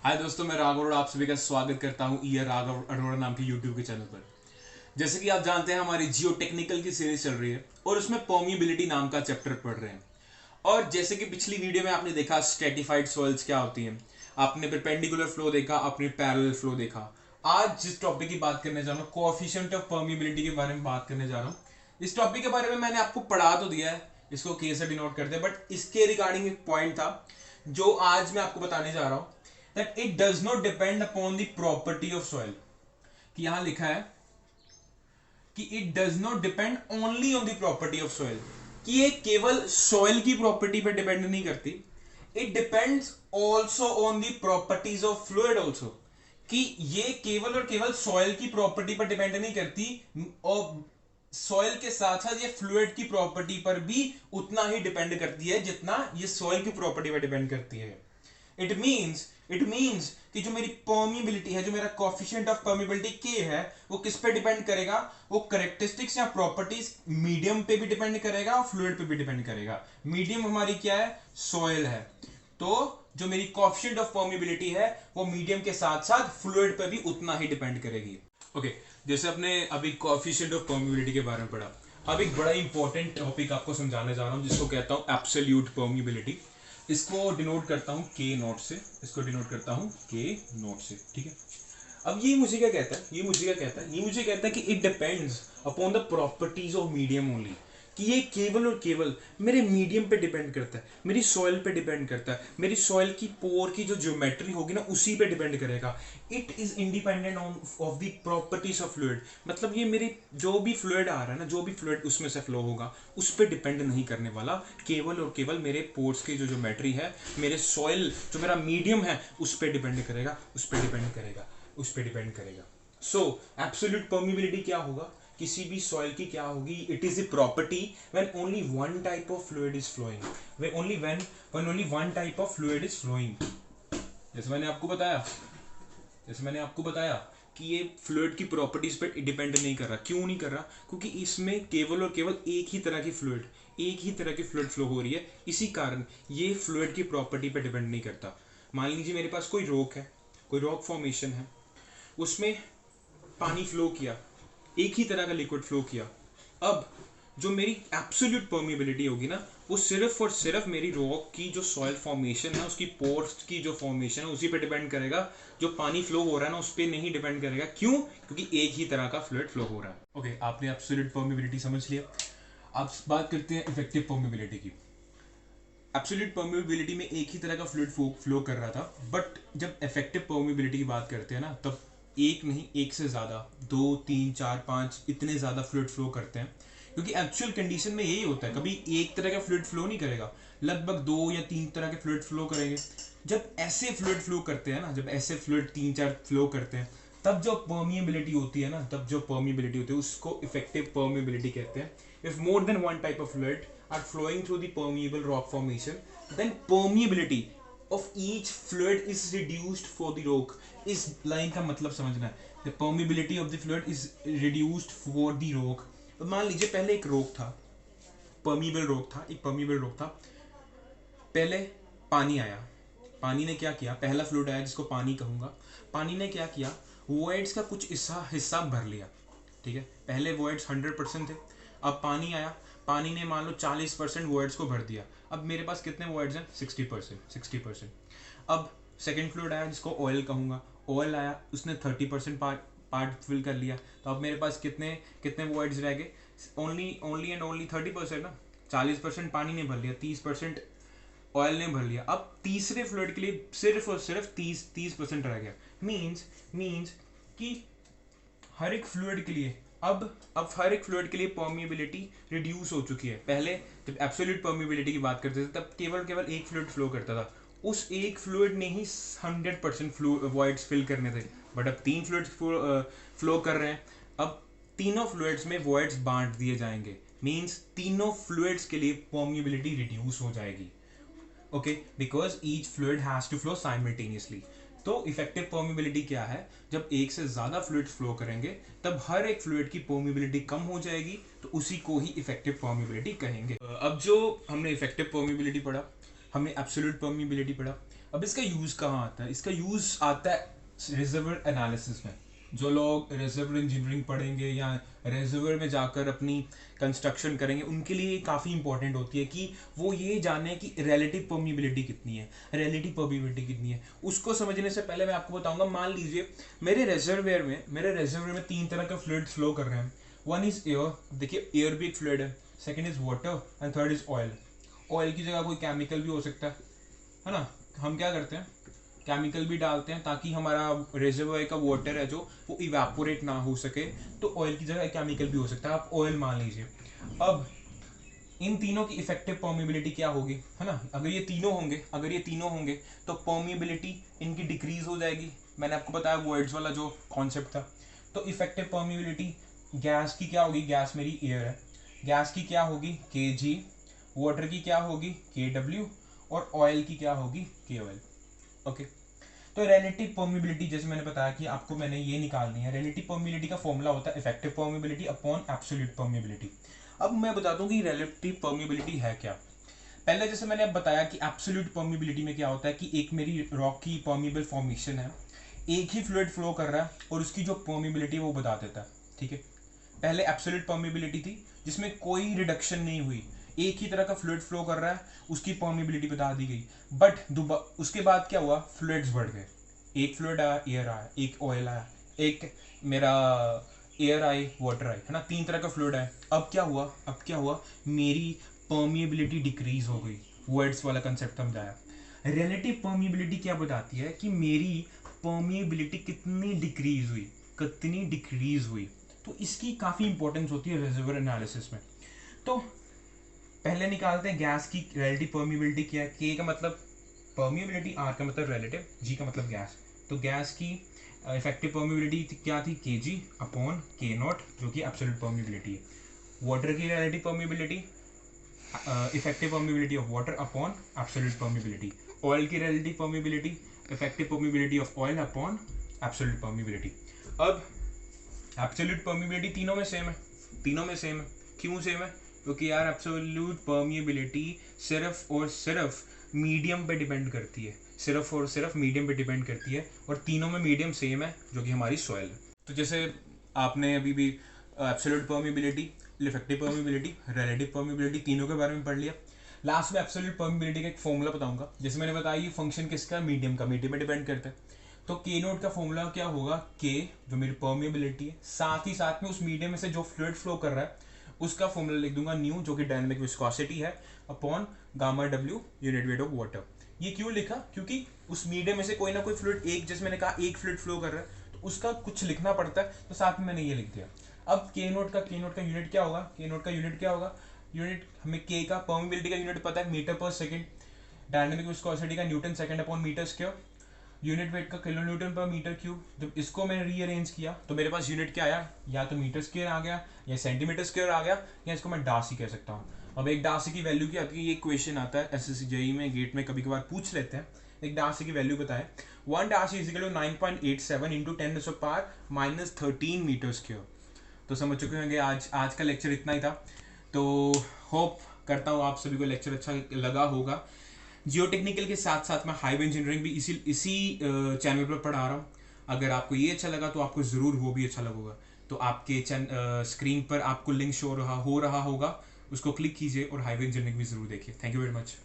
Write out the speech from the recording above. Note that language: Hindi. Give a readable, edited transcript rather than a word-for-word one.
हाय दोस्तों, मैं राघव अरोड़ा आप सभी का स्वागत करता हूं ये राघव अरोड़ा नाम के यूट्यूब के चैनल पर। जैसे कि आप जानते हैं, हमारी जियो टेक्निकल की सीरीज चल रही है और उसमें परमिएबिलिटी नाम का चैप्टर पढ़ रहे हैं। और जैसे कि पिछली वीडियो में आपने देखा स्ट्रेटिफाइड सॉइल्स क्या होती हैं, आपने परपेंडिकुलर फ्लो देखा, आपने पैरेलल फ्लो देखा। आज जिस टॉपिक की बात करने जा रहा हूँ, कोएफिशिएंट ऑफ परमिएबिलिटी के बारे में बात करने जा रहा हूँ। इस टॉपिक के बारे में मैंने आपको पढ़ा तो दिया है, इसको के से डिनोट करते हैं, बट इसके रिगार्डिंग एक पॉइंट था जो आज मैं आपको बताने जा रहा हूँ, that it does not depend upon the property of soil. कि यहां लिखा है कि it does not depend only on the property of soil, कि ये केवल सॉइल की प्रॉपर्टी पर डिपेंड नहीं करती, it depends also on the properties of fluid also. कि ये केवल और केवल सॉइल की प्रॉपर्टी पर डिपेंड नहीं करती, और सॉइल के साथ साथ ये फ्लूइड की प्रॉपर्टी पर भी उतना ही डिपेंड करती है जितना ये सॉइल की प्रॉपर्टी पर डिपेंड करती है। इट मीन्स कि जो मेरी परमिएबिलिटी है, जो मेरा कोएफिशिएंट ऑफ परमिएबिलिटी के है, वो किस पे डिपेंड करेगा? वो कैरेक्टरिस्टिक्स या प्रॉपर्टीज मीडियम पे भी डिपेंड करेगा और फ्लूइड पे भी डिपेंड करेगा। मीडियम हमारी क्या है? सॉइल है। तो जो मेरी कोएफिशिएंट ऑफ परमिएबिलिटी है वो मीडियम के साथ साथ फ्लूइड पे भी उतना ही डिपेंड करेगी। ओके, जैसे अपने अभी कोएफिशिएंट ऑफ परमिएबिलिटी के बारे में पढ़ा, अब एक बड़ा इंपॉर्टेंट टॉपिक आपको समझाने जा रहा हूं जिसको कहता हूं एब्सोल्यूट परमिएबिलिटी। इसको डिनोट करता हूं के नोट से, इसको डिनोट करता हूं के नोट से, ठीक है। अब ये मुझे क्या कहता है? ये मुझे कहता है कि it depends upon the properties of medium only. कि ये केवल और केवल मेरे मीडियम पे डिपेंड करता है, मेरी सॉइल पे डिपेंड करता है, मेरी सॉइल की पोर की जो ज्योमेट्री होगी ना उसी पे डिपेंड करेगा। It is independent of the properties of fluid. मतलब ये मेरे जो भी फ्लूइड आ रहा है ना, जो भी फ्लूइड उसमें से फ्लो होगा उस पर डिपेंड नहीं करने वाला, केवल और केवल मेरे पोर्स की जो ज्योमेट्री है, मेरे सॉइल जो मेरा मीडियम है उस पर डिपेंड करेगा, उस पर डिपेंड करेगा, उस पर डिपेंड करेगा। सो एब्सोल्यूट परमिएबिलिटी क्या होगा? किसी भी सॉइल की क्या होगी? It is a property when only one type of fluid is flowing, when only one type of fluid is flowing. जैसे मैंने आपको बताया कि ये फ्लूइड की प्रॉपर्टीज पे डिपेंड नहीं कर रहा। क्यों नहीं कर रहा? क्योंकि इसमें केवल और केवल एक ही तरह की फ्लूइड फ्लो हो रही है। इसी कारण ये फ्लूइड की प्रॉपर्टी पे डिपेंड नहीं करता। मान लीजिए मेरे पास कोई रॉक है, कोई रॉक फॉर्मेशन है, उसमें पानी फ्लो किया, एक ही तरह का लिक्विड फ्लो किया। अब जो मेरी एब्सोल्यूट परमिएबिलिटी होगी ना, वो सिर्फ और सिर्फ मेरी रॉक की जो सॉइल फॉर्मेशन है, उसकी पोर्स की जो फॉर्मेशन है उसी पे डिपेंड करेगा। जो पानी फ्लो हो रहा है ना उस पर नहीं डिपेंड करेगा। क्यों? क्योंकि एक ही तरह का फ्लूइड फ्लो हो रहा है। ओके, आपने एब्सोल्यूट परमिएबिलिटी समझ लिया। अब बात करते हैं इफेक्टिव परमिएबिलिटी की। एब्सोल्यूट परमिएबिलिटी में एक ही तरह का फ्लूइड फ्लो कर रहा था, बट जब इफेक्टिव परमिएबिलिटी की बात करते हैं ना, तब एक नहीं, एक से ज़्यादा, 2 3 4 5 इतने ज़्यादा फ्लूइड फ्लो करते हैं। क्योंकि एक्चुअल कंडीशन में यही होता है, कभी एक तरह का फ्लूइड फ्लो नहीं करेगा, लगभग 2 या 3 तरह के फ्लूइड फ्लो करेंगे। जब ऐसे फ्लूइड फ्लो करते हैं ना, जब ऐसे फ्लूइड 3 4 फ्लो करते हैं, तब जो परमिएबिलिटी होती है ना, उसको इफेक्टिव परमिएबिलिटी कहते हैं। If more than one type of fluid are flowing through the permeable rock formation, then permeability of each fluid is reduced for the rock. इस लाइन का मतलब समझना है, the permeability of the fluid is reduced for the rock। मान लीजिए पहले एक रोक था, एक permeable रोक था। पहले पानी आया, पानी ने क्या किया? पहला फ्लूइड आया जिसको पानी कहूंगा, पानी ने क्या किया? वॉइड्स का कुछ हिस्सा भर लिया, ठीक है। पहले वॉइड्स 100% थे, अब पानी आया, पानी ने मान लो 40% वॉइड्स को भर दिया। अब मेरे पास कितने वॉइड्स हैं? 60%। अब सेकेंड फ्लूइड आया जिसको ऑयल कहूंगा, ऑयल आया, उसने 30% पार्ट फिल कर लिया। तो अब मेरे पास कितने कितने वॉइड्स रह गए? ओनली एंड ओनली 30% ना। 40% पानी ने भर लिया, 30% ऑयल ने भर लिया। अब तीसरे फ्लूइड के लिए सिर्फ और सिर्फ 30% रह गया। मीन्स कि हर एक फ्लूइड के लिए अब हर एक फ्लूइड के लिए परमिएबिलिटी रिड्यूस हो चुकी है। पहले जब एब्सोल्यूट परमिएबिलिटी की बात करते थे तब केवल एक फ्लूइड फ्लो करता था, उस एक फ्लूइड ने ही 100% वॉइड्स फिल करने थे। बट अब 3 फ्लूइड्स फ्लो कर रहे हैं। अब तीनों फ्लूइड्स में वॉइड्स बांट दिए जाएंगे, मीन्स तीनों फ्लूइड्स के लिए परमिएबिलिटी रिड्यूस हो जाएगी। Okay, because each fluid has to flow simultaneously. तो इफेक्टिव परमिएबिलिटी क्या है? जब एक से ज्यादा फ्लूइड फ्लो करेंगे तब हर एक फ्लूइड की परमिएबिलिटी कम हो जाएगी, तो उसी को ही इफेक्टिव परमिएबिलिटी कहेंगे। अब जो हमने इफेक्टिव परमिएबिलिटी पढ़ा, हमने एब्सोल्यूट परमिएबिलिटी पढ़ा, अब इसका यूज़ कहाँ आता है? इसका यूज़ आता है रिजर्वर एनालिसिस में। जो लोग रिजर्वर इंजीनियरिंग पढ़ेंगे या रिजर्वर में जाकर अपनी कंस्ट्रक्शन करेंगे, उनके लिए काफ़ी इंपॉर्टेंट होती है कि वो ये जाने कि रिलेटिव परमिबिलिटी कितनी है, रिलेटिव परमिबिलिटी कितनी है। उसको समझने से पहले मैं आपको बताऊंगा, मान लीजिए मेरे रिजर्वेयर में 3 तरह के फ्लूइड फ्लो कर रहे हैं। वन इज एयर, देखिए एयर भी एक फ्लूइड है, second is water and third is oil. Oil की जगह कोई केमिकल भी हो सकता है ना। हम क्या करते हैं, केमिकल भी डालते हैं ताकि हमारा रिजर्वोयर का वाटर है जो वो इवेपोरेट ना हो सके, तो ऑयल की जगह केमिकल भी हो सकता है, आप ऑयल मान लीजिए। अब इन तीनों की इफेक्टिव परमिबिलिटी क्या होगी, है ना। अगर ये तीनों होंगे तो परमिबिलिटी इनकी डिक्रीज हो जाएगी। मैंने आपको बताया वर्ड्स वाला जो कॉन्सेप्ट था। तो इफेक्टिव परमिबिलिटी गैस की क्या होगी, गैस मेरी एयर है, गैस की क्या होगी Kg, वाटर की क्या होगी Kw, और ऑयल की क्या होगी KOL। ओके, तो रिलेटिव परमिबिलिटी जैसे मैंने बताया कि आपको मैंने ये निकालनी है। रिलेटिव परमिबिलिटी का फॉर्मूला होता है effective permeability upon absolute permeability. अब मैं बता दूं कि रिलेटिव परमिबिलिटी है क्या। पहले जैसे मैंने अब बताया कि एब्सोल्यूट परमिबिलिटी में क्या होता है कि एक मेरी रॉक की परमिबल फॉर्मेशन है, एक ही फ्लूइड फ्लो कर रहा है और उसकी जो परमिबिलिटी वो बता देता है, ठीक है। पहले एब्सोल्यूट परमिबिलिटी थी जिसमें कोई रिडक्शन नहीं हुई, एक ही तरह का फ्लूइड फ्लो कर रहा है, उसकी परमिबिलिटी बता दी गई। बट उसके बाद क्या हुआ, फ्लूइड्स बढ़ गए, एक फ्लूइड आया, एयर आया, एक ऑयल आया, एक मेरा एयर आई, वाटर आई, है ना, 3 तरह का फ्लूइड आया। अब क्या हुआ, मेरी परमिबिलिटी डिक्रीज हो गई। वर्ड्स वाला कंसेप्ट समझाया। रिलेटिव परमिबिलिटी क्या बताती है कि मेरी परमिबिलिटी कितनी डिक्रीज हुई। तो इसकी काफ़ी इंपॉर्टेंस होती है रिजर्वर एनालिसिस में। तो पहले निकालते हैं गैस की रिलेटिव परमिबिलिटी क्या है। के का मतलब परमिबिलिटी, आर का मतलब रिलेटिव, जी का मतलब गैस। तो गैस की इफेक्टिव परमिबिलिटी क्या थी, Kg अपॉन K0 जो कि एब्सोल्यूट परमिबिलिटी है। वाटर की relative permeability effective permeability of water upon absolute permeability. Oil की relative permeability effective permeability of oil upon absolute permeability. अब एब्सोल्यूट परमिबिलिटी तीनों में सेम है। क्यों सेम है, क्योंकि यार एब्सोल्यूट परमिबिलिटी सिर्फ और सिर्फ मीडियम पे डिपेंड करती है, और तीनों में मीडियम सेम है जो कि हमारी सॉइल है। तो जैसे आपने अभी भी absolute permeability, effective permeability, relative permeability तीनों के बारे में पढ़ लिया। लास्ट में एब्सोल्यूट परमिबिलिटी का एक फॉर्मूला बताऊंगा। जैसे मैंने बताया ये फंक्शन किसका, मीडियम पे डिपेंड करता है। तो K0 का फॉर्मूला क्या होगा, K जो मेरी परमिबिलिटी है, साथ ही साथ में उस मीडियम में से जो फ्लूइड फ्लो कर रहा है उसका फॉर्मूला लिख दूंगा न्यू जो कि डायनामिक विस्कोसिटी है, upon gamma W unit weight of water. ये क्यों लिखा, क्योंकि उस मीडियम में से कोई ना कोई फ्लूइड, एक जैसे मैंने कहा एक फ्लूइड फ्लो कर रहा है तो उसका कुछ लिखना पड़ता है, तो साथ में मैंने ये लिख दिया। अब K0 का यूनिट क्या होगा, यूनिट हमें K का परमिबिलिटी का यूनिट पता है metre per second, dynamic viscosity का newton second upon metre square, unit weight का kilo newton per metre cube. जब इसको मैंने रीअरेंज किया तो मेरे पास यूनिट क्या आया, या तो मीटर स्क्वायर आ गया या सेंटीमीटर स्क्वायर आ गया, या इसको मैं डासी कह सकता हूँ। अब एक डासी की वैल्यू क्या आती है, ये क्वेश्चन आता है एसएससी जेईई में, गेट में कभी कभार पूछ लेते हैं। एक डासी की वैल्यू बताए, 1 darcy is equal to 9.87 into 10⁻⁻13 metre square. तो समझ चुके होंगे आज का लेक्चर इतना ही था। तो होप करता हूँ आप सभी को लेक्चर अच्छा लगा होगा। जियोटेक्निकल के साथ साथ मैं हाईवे इंजीनियरिंग भी इसी चैनल पर पढ़ा रहा हूँ। अगर आपको ये अच्छा लगा तो आपको ज़रूर वो भी अच्छा लगेगा। तो आपके स्क्रीन पर आपको लिंक शो हो रहा होगा, उसको क्लिक कीजिए और हाईवे इंजीनियरिंग भी ज़रूर देखिए। Thank you very much.